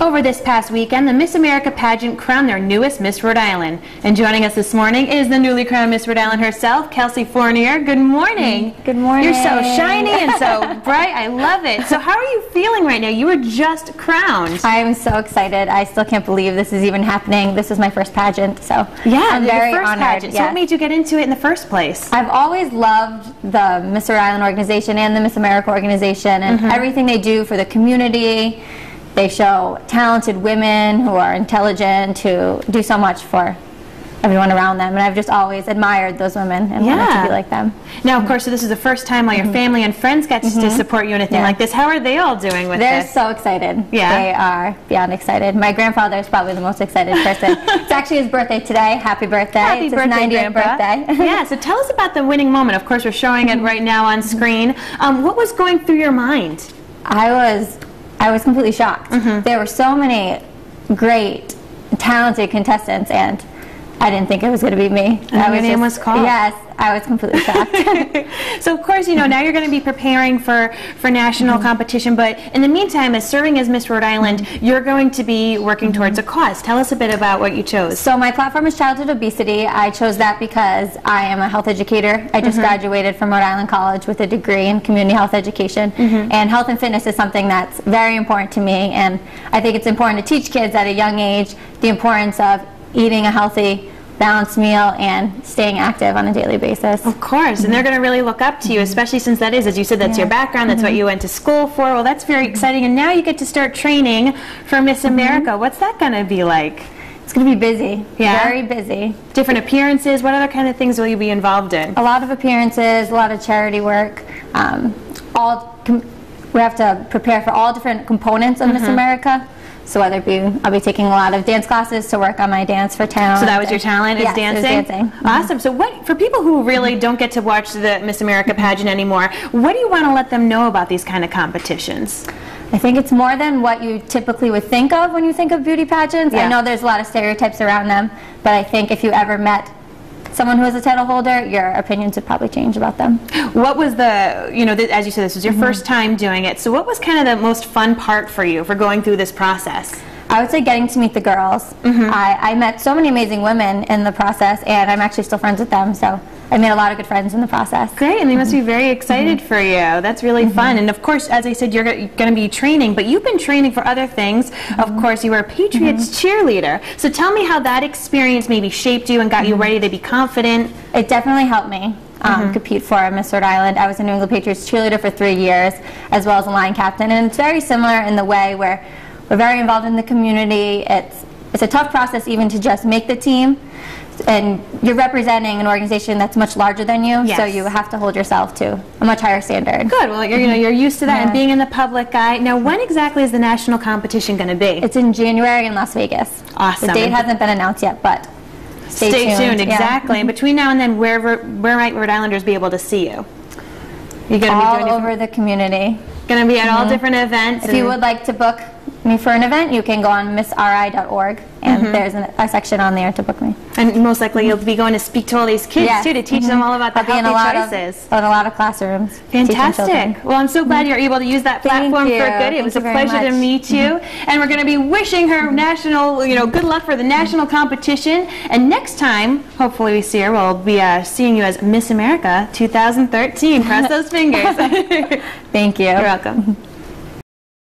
Over this past weekend, the Miss America pageant crowned their newest Miss Rhode Island. And joining us this morning is the newly crowned Miss Rhode Island herself, Kelsey Fournier. Good morning. Good morning. You're so shiny and so bright. I love it. So how are you feeling right now? You were just crowned. I'm so excited. I still can't believe this is even happening. This is my first pageant, so yeah, I'm very first honored. Pageant. So what made you get into it in the first place? I've always loved the Miss Rhode Island organization and the Miss America organization and everything they do for the community. They show talented women who are intelligent, who do so much for everyone around them, and I've just always admired those women and wanted to be like them. Now, of course, so this is the first time all your family and friends get to support you in a thing like this. How are they all doing with They're this? so excited. Yeah. They are beyond excited. My grandfather is probably the most excited person. It's actually his birthday today. Happy birthday. Happy it's birthday, his 90th birthday. Yeah, so tell us about the winning moment. Of course, we're showing it right now on screen. What was going through your mind? I was completely shocked. There were so many great, talented contestants, and I didn't think it was going to be me. And your name was called? Yes, I was completely shocked. So of course, you know, now you're going to be preparing for national competition, but in the meantime, as serving as Miss Rhode Island, you're going to be working towards a cause. Tell us a bit about what you chose. So my platform is childhood obesity. I chose that because I am a health educator. I just graduated from Rhode Island College with a degree in community health education, and health and fitness is something that's very important to me, and I think it's important to teach kids at a young age the importance of eating a healthy, balanced meal and staying active on a daily basis. Of course, and they're going to really look up to you, especially since that is, as you said, that's your background, that's what you went to school for. Well, that's very exciting, and now you get to start training for Miss America. What's that going to be like? It's going to be busy, very busy. Different appearances, what other kind of things will you be involved in? A lot of appearances, a lot of charity work. We have to prepare for all different components of Miss America. So whether it be, I'll be taking a lot of dance classes to work on my dance for talent. So that was your talent, is dancing? Yes, dancing. Awesome. So what, for people who really don't get to watch the Miss America pageant anymore, what do you want to let them know about these kind of competitions? I think it's more than what you typically would think of when you think of beauty pageants. I know there's a lot of stereotypes around them, but I think if you ever met someone who is a title holder, your opinions would probably change about them. What was the, you know, as you said, this was your first time doing it, so what was kind of the most fun part for you for going through this process? I would say getting to meet the girls. I met so many amazing women in the process, and I'm actually still friends with them, so I made a lot of good friends in the process. Great, and they must be very excited for you. That's really fun. And of course, as I said, you're going to be training, but you've been training for other things. Of course, you were a Patriots cheerleader. So tell me how that experience maybe shaped you and got you ready to be confident. It definitely helped me compete for Miss Rhode Island. I was a New England Patriots cheerleader for 3 years, as well as a line captain, and it's very similar in the way where we're very involved in the community. It's a tough process even to just make the team. And you're representing an organization that's much larger than you, so you have to hold yourself to a much higher standard. Good. Well, you're used to that and being in the public eye. Now, when exactly is the national competition going to be? It's in January in Las Vegas. Awesome. The date hasn't been announced yet, but stay tuned. Exactly. And between now and then, where might Rhode Islanders be able to see you? You're going to be all over the community. Going to be at all different events. If you would like to book me for an event, you can go on missri.org, and there's a section on there to book me. And most likely you'll be going to speak to all these kids too, to teach them all about the healthy choices. In a lot of classrooms. Fantastic. Well, I'm so glad you're able to use that platform for good. It was a pleasure to meet you. And we're going to be wishing her national, good luck for the national competition. And next time, hopefully we see her, we'll be seeing you as Miss America 2013. Cross those fingers. Thank you. You're welcome.